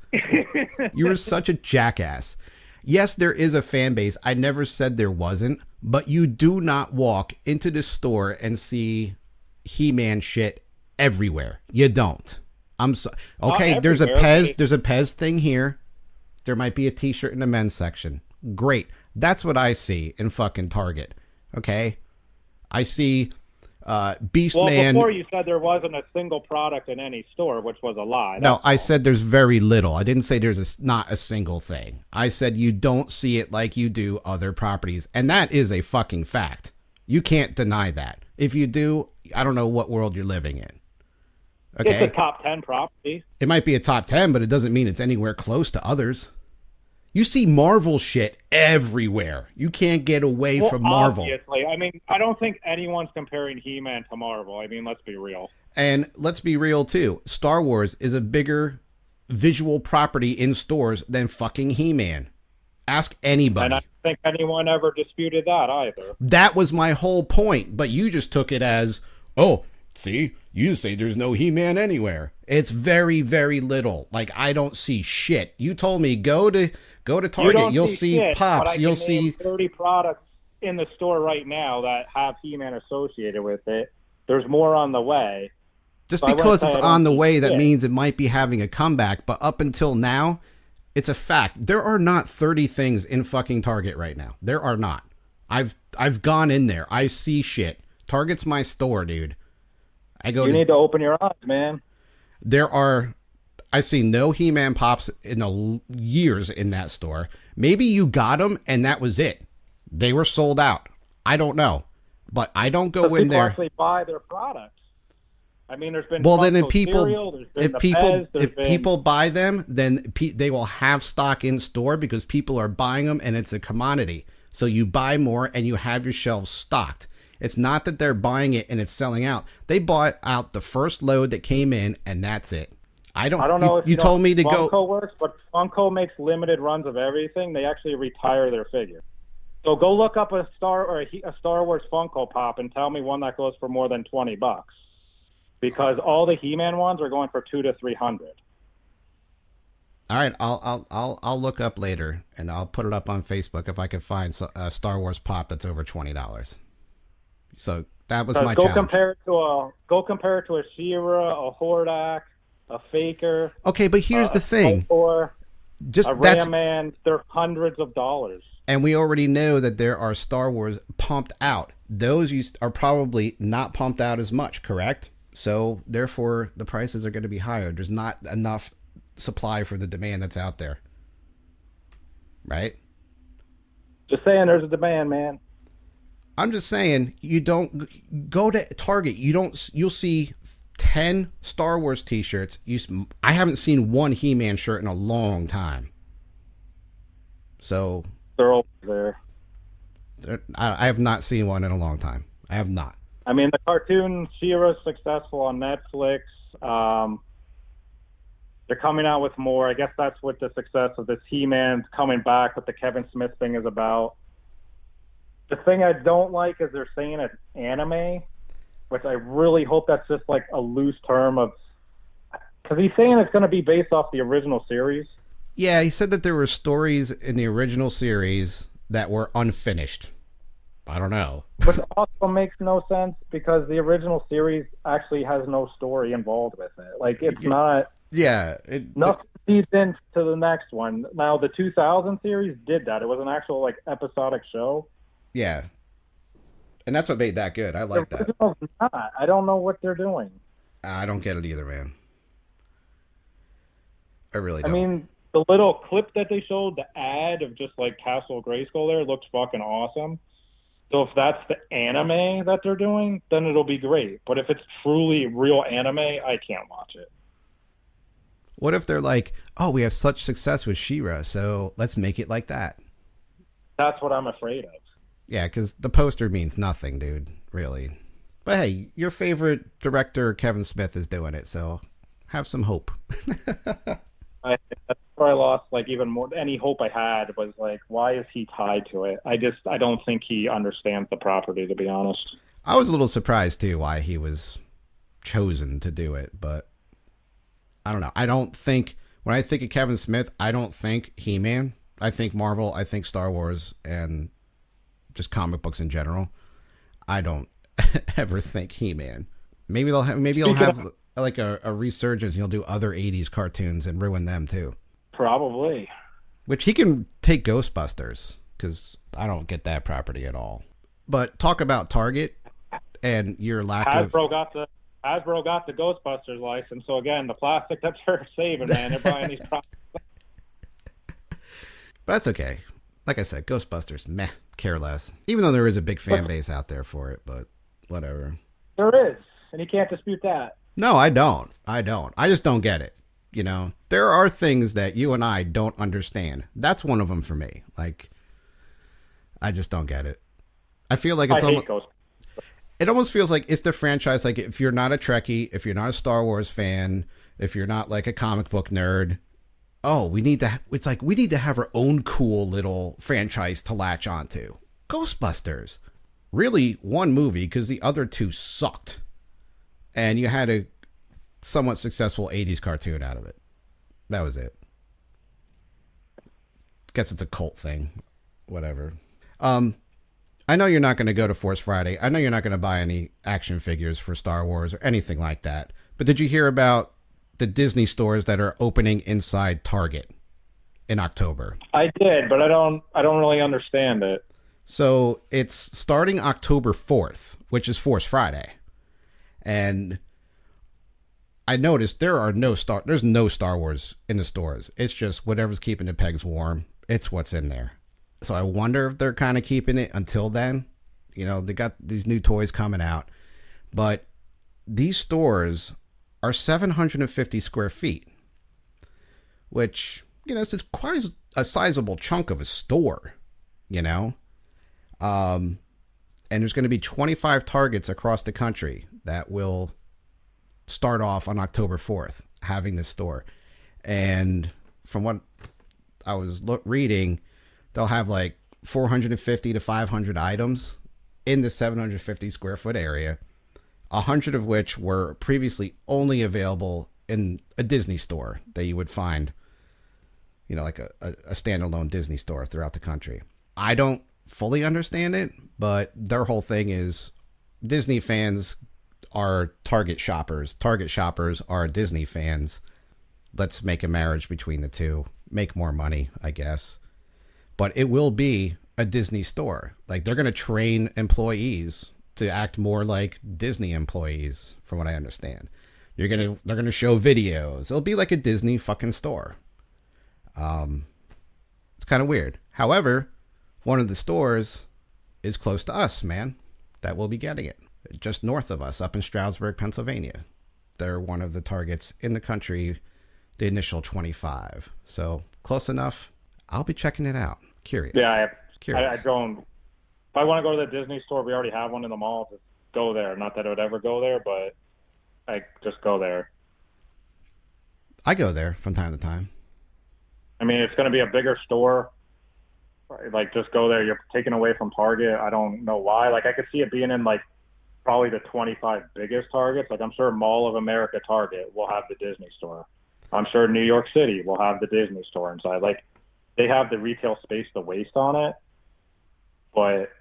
B: You are such a jackass. Yes, there is a fan base. I never said there wasn't, but you do not walk into the store and see He-Man shit everywhere. You don't. I'm so okay. There's a Pez thing here. There might be a T-shirt in the men's section. Great. That's what I see in fucking Target. Okay, I see Beast Man.
A: Before you said there wasn't a single product in any store, which was a lie.
B: No, I said there's very little. I didn't say there's not a single thing. I said you don't see it like you do other properties. And that is a fucking fact. You can't deny that. If you do, I don't know what world you're living in. Okay?
A: It's a top 10 property.
B: It might be a top 10, but it doesn't mean it's anywhere close to others. You see Marvel shit everywhere. You can't get away from Marvel.
A: Obviously. I don't think anyone's comparing He-Man to Marvel. Let's be real.
B: And let's be real, too. Star Wars is a bigger visual property in stores than fucking He-Man. Ask anybody.
A: And I don't think anyone ever disputed that either.
B: That was my whole point. But you just took it as, oh, see, you say there's no He-Man anywhere. It's very, very little. I don't see shit. You told me go to Target. You'll see shit, Pops. You'll see
A: 30 products in the store right now that have He-Man associated with it.
C: There's more on the way.
B: Just
C: So I wouldn't
B: because
C: say
B: it's
C: I don't
B: on the
C: see
B: way, that
C: shit.
B: means it might be having a comeback. But up until now, it's a fact. There are not 30 things in fucking Target right now. There are not. I've gone in there. I see shit. Target's my store, dude.
C: You need to open your eyes, man.
B: I see no He-Man pops in years in that store. Maybe you got them and that was it. They were sold out. I don't know. But I don't go in
C: People
B: there.
C: actually buy their products. I mean, there's been
B: Well, then
C: Funko cereal, there's been
B: if people buy them, then they will have stock in store because people are buying them and it's a commodity. So you buy more and you have your shelves stocked. It's not that they're buying it and it's selling out. They bought out the first load that came in and that's it. I don't know if
C: you
B: told me to
C: Funko
B: go.
C: works, but Funko makes limited runs of everything. They actually retire their figure. So go look up a Star Wars Funko Pop and tell me one that goes for more than $20. Because all the He-Man ones are going for $200 to $300.
B: All right, I'll look up later and I'll put it up on Facebook if I can find a Star Wars pop that's over $20. So that was my challenge.
C: Go compare it to a She-Ra, a Hordak, a Faker.
B: Okay, but here's the thing.
C: Or
B: just
C: a Ram Man. They're hundreds of dollars.
B: And we already know that there are Star Wars pumped out. Those are probably not pumped out as much, correct? So therefore, the prices are going to be higher. There's not enough supply for the demand that's out there, right?
C: Just saying, there's a demand, man.
B: I'm just saying, you don't go to Target. You'll see 10 Star Wars T-shirts. I haven't seen one He-Man shirt in a long time. So
C: they're over there.
B: I have not seen one in a long time. I have not.
C: I mean, the cartoon She-Ra's successful on Netflix. They're coming out with more. I guess that's what the success of this He-Man coming back with the Kevin Smith thing is about. The thing I don't like is they're saying it's anime, which I really hope that's just like a loose term of, because he's saying it's going to be based off the original series.
B: Yeah, he said that there were stories in the original series that were unfinished. I don't know.
C: Which also makes no sense because the original series actually has no story involved with it. Like, it's not...
B: Yeah.
C: Nothing feeds into the next one. Now, the 2000 series did that. It was an actual, like, episodic show.
B: Yeah. And that's what made that good. I like that.
C: Not. I don't know what they're doing.
B: I don't get it either, man. I really don't.
C: I mean, the little clip that they showed, the ad of just, like, Castle Grayskull there, looks fucking awesome. So if that's the anime that they're doing, then it'll be great. But if it's truly real anime, I can't watch it.
B: What if they're like, oh, we have such success with She-Ra, so let's make it like that?
C: That's what I'm afraid of.
B: Yeah, because the poster means nothing, dude, really. But hey, your favorite director, Kevin Smith, is doing it, so have some hope.
C: That's where I lost, like, even more. Any hope I had was, like, why is he tied to it? I don't think he understands the property, to be honest.
B: I was a little surprised, too, why he was chosen to do it, but I don't know. When I think of Kevin Smith, I don't think He-Man. I think Marvel, I think Star Wars, and just comic books in general. I don't ever think He-Man. Maybe he'll have like a resurgence. He'll do other 80s cartoons and ruin them too.
C: Probably.
B: Which he can take Ghostbusters, because I don't get that property at all. But talk about Target and your lack of...
C: Hasbro got the Ghostbusters license, so again, the plastic that they're saving, man, they're buying these products.
B: But that's okay. Like I said, Ghostbusters, meh, care less. Even though there is a big fan base out there for it, but whatever.
C: There is, and you can't dispute that.
B: No, I don't. I just don't get it. You know, there are things that you and I don't understand. That's one of them for me. Like, I just don't get it. I feel like it's almost... It almost feels like it's the franchise. Like, if you're not a Trekkie, if you're not a Star Wars fan, if you're not like a comic book nerd, we need to have our own cool little franchise to latch onto. Ghostbusters. Really one movie, because the other two sucked. And you had a somewhat successful 80s cartoon out of it. That was it. Guess it's a cult thing. Whatever. I I know you're not going to go to Force Friday. I know you're not going to buy any action figures for Star Wars or anything like that. But did you hear about the Disney stores that are opening inside Target in October?
C: I did, but I don't really understand it.
B: So it's starting October 4th, which is Force Friday. And I noticed there's no Star Wars in the stores. It's just whatever's keeping the pegs warm. It's what's in there. So I wonder if they're kind of keeping it until then. You know, they got these new toys coming out. But these stores are 750 square feet, which, you know, it's quite a sizable chunk of a store, you know. And there's going to be 25 Targets across the country that will start off on October 4th having this store. And from what I was reading, they'll have like 450 to 500 items in the 750 square foot area, 100 of which were previously only available in a Disney store that you would find, you know, like a standalone Disney store throughout the country. I don't fully understand it, but their whole thing is Disney fans are Target shoppers. Target shoppers are Disney fans. Let's make a marriage between the two. Make more money, I guess. But it will be a Disney store. Like, they're going to train employees to act more like Disney employees, from what I understand. They're going to show videos. It'll be like a Disney fucking store. It's kind of weird. However, one of the stores is close to us, man. That will be getting it. Just north of us, up in Stroudsburg, Pennsylvania. They're one of the Targets in the country, the initial 25. So close enough. I'll be checking it out. Curious.
C: Yeah,
B: Curious.
C: I don't. If I want to go to the Disney store, we already have one in the mall. Just go there. Not that I would ever go there, but I just go there.
B: I go there from time to time.
C: I mean, it's going to be a bigger store. Like, just go there. You're taken away from Target. I don't know why. Like, I could see it being in, like, probably the 25 biggest Targets. Like, I'm sure Mall of America Target will have the Disney store. I'm sure New York City will have the Disney store inside. Like, they have the retail space to waste on it. But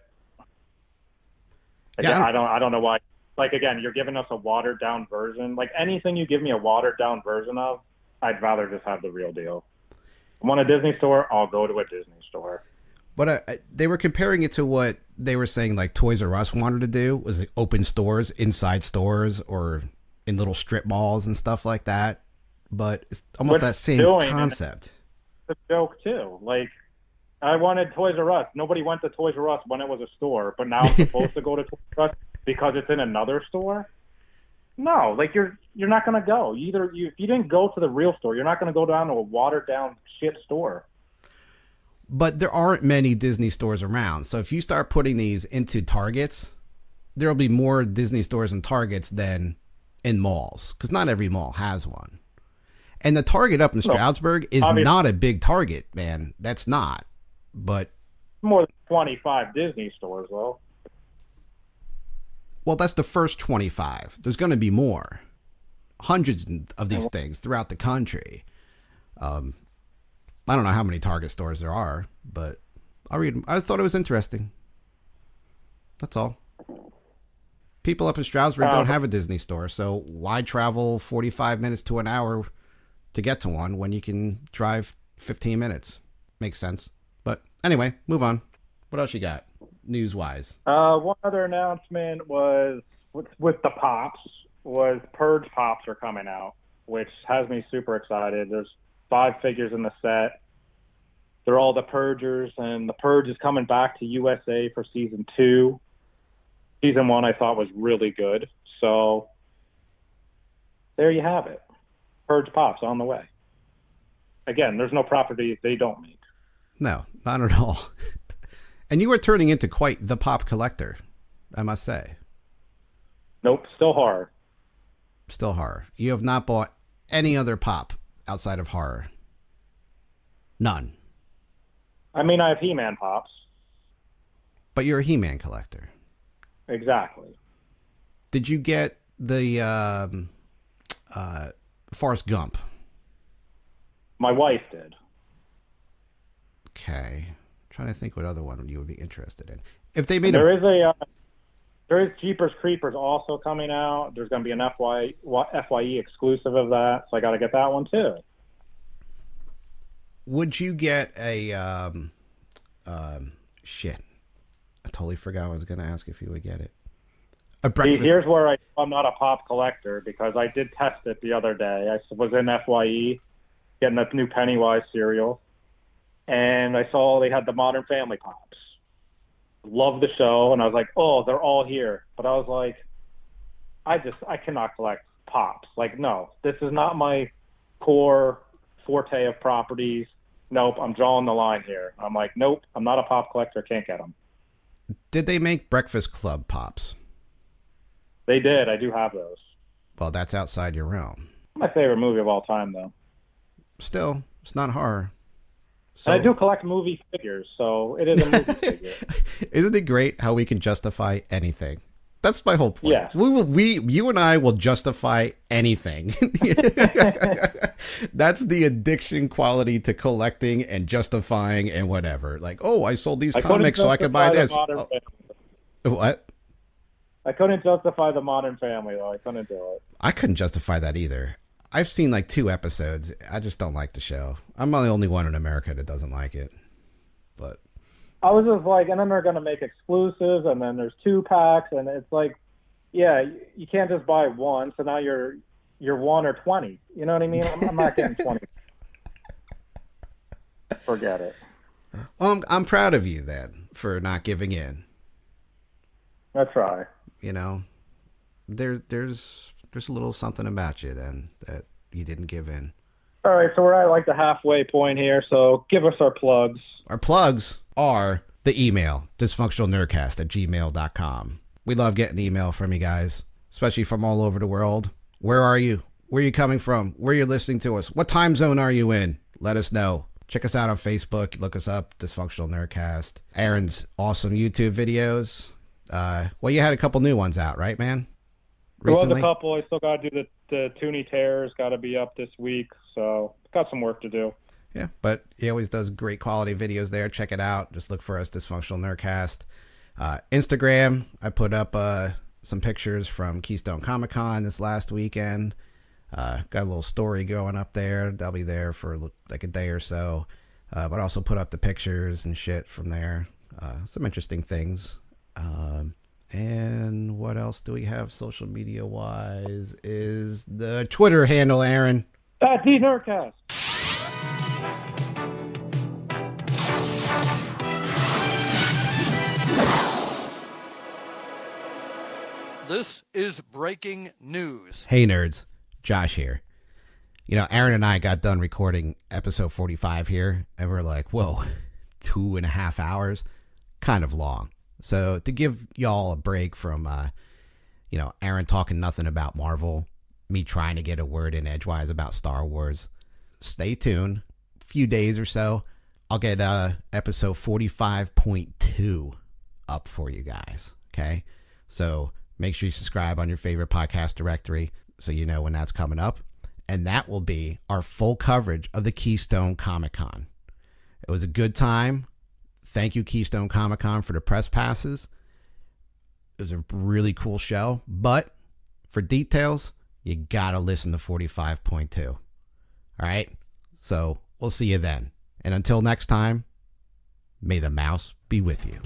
C: again,
B: yeah,
C: I don't know why. Like, again, you're giving us a watered down version. Like, anything you give me a watered down version of, I'd rather just have the real deal. I want a Disney store, I'll go to a Disney store.
B: But they were comparing it to what they were saying, like Toys R Us wanted to do, was like open stores inside stores or in little strip malls and stuff like that. But it's almost that same concept.
C: It's a joke too. Like, I wanted Toys R Us. Nobody went to Toys R Us when it was a store, but now I'm supposed to go to Toys R Us because it's in another store. No, like, you're not gonna go. If you didn't go to the real store, you're not gonna go down to a watered down shit store.
B: But there aren't many Disney stores around. So if you start putting these into Targets, there'll be more Disney stores and Targets than in malls, because not every mall has one. And the Target up in Stroudsburg is not a big Target, man. That's not. But
C: more than 25 Disney stores, though.
B: Well, that's the first 25. There's going to be more. Hundreds of these things throughout the country. I don't know how many Target stores there are, but I'll read them. I thought it was interesting. That's all. People up in Stroudsburg don't have a Disney store, so why travel 45 minutes to an hour to get to one when you can drive 15 minutes? Makes sense. But anyway, move on. What else you got, news-wise?
C: One other announcement was with the Pops, was Purge Pops are coming out, which has me super excited. There's 5 figures in the set. They're all the Purgers, and the Purge is coming back to USA for season 2. Season 1 I thought was really good. So there you have it. Purge Pops on the way. Again, there's no property they don't make.
B: No, not at all. And you are turning into quite the pop collector, I must say.
C: Nope, still horror.
B: Still horror. You have not bought any other pop outside of horror. None.
C: I mean, I have He-Man Pops.
B: But you're a He-Man collector.
C: Exactly.
B: Did you get the Forrest Gump?
C: My wife did.
B: Okay. trying to think what other one you would be interested in. If they made
C: there is Jeepers Creepers also coming out. There's going to be an FYE exclusive of that, so I got to get that one too.
B: Would you get a shit? I totally forgot I was going to ask if you would get it. A breakfast.
C: See, here's where I'm not a pop collector, because I did test it the other day. I was in FYE getting that new Pennywise cereal, and I saw they had the Modern Family Pops. Love the show, and I was like, oh, they're all here. But I was like, I cannot collect Pops. Like, no, this is not my core forte of properties. Nope, I'm drawing the line here. I'm like, nope, I'm not a pop collector, can't get them.
B: Did they make Breakfast Club Pops?
C: They did. I do have those.
B: Well, that's outside your realm.
C: My favorite movie of all time, though.
B: Still, it's not horror. So,
C: and I do collect movie figures, so it is a movie figure.
B: Isn't it great how we can justify anything? That's my whole point.
C: Yeah.
B: You and I will justify anything. That's the addiction quality to collecting and justifying and whatever. Like, oh, I sold these comics so I could buy this. Oh. What?
C: I couldn't justify the Modern Family, though. I couldn't do it.
B: I couldn't justify that either. I've seen like 2 episodes. I just don't like the show. I'm the only one in America that doesn't like it. But
A: I was just like, and then they're going to make exclusives, and then there's 2-packs, and it's like, yeah, you can't just buy one, so now you're 1 or 20. You know what I mean? I'm not getting 20. Forget it.
B: Well, I'm proud of you then for not giving in.
A: That's right.
B: You know, there's a little something about you then that you didn't give in.
A: All right, so we're at like the halfway point here, so give us our plugs.
B: Our plugs are the email, dysfunctionalnerdcast@gmail.com. We love getting email from you guys, especially from all over the world. Where are you? Where are you coming from? Where are you listening to us? What time zone are you in? Let us know. Check us out on Facebook. Look us up, Dysfunctional Nerdcast. Aaron's awesome YouTube videos. Well, you had a couple new ones out, right, man?
C: Recently? There was a couple. I still got to do the Toonie Tears. Got to be up this week, so got some work to do.
B: Yeah, but he always does great quality videos there. Check it out. Just look for us, Dysfunctional Nerdcast. Instagram, I put up some pictures from Keystone Comic-Con this last weekend. Got a little story going up there. They'll be there for like a day or so. But also put up the pictures and shit from there. Some interesting things. And what else do we have social media wise? Is the Twitter handle, Aaron?
C: That's the Nerdcast.
D: This is breaking news.
B: Hey nerds, Josh here. You know, Aaron and I got done recording episode 45 here, and we're like, whoa, 2.5 hours? Kind of long. So to give y'all a break from, Aaron talking nothing about Marvel, me trying to get a word in edgewise about Star Wars, stay tuned. A few days or so, I'll get episode 45.2 up for you guys, okay? So make sure you subscribe on your favorite podcast directory so you know when that's coming up. And that will be our full coverage of the Keystone Comic-Con. It was a good time. Thank you, Keystone Comic-Con, for the press passes. It was a really cool show. But for details, you got to listen to 45.2. All right? So we'll see you then. And until next time, may the mouse be with you.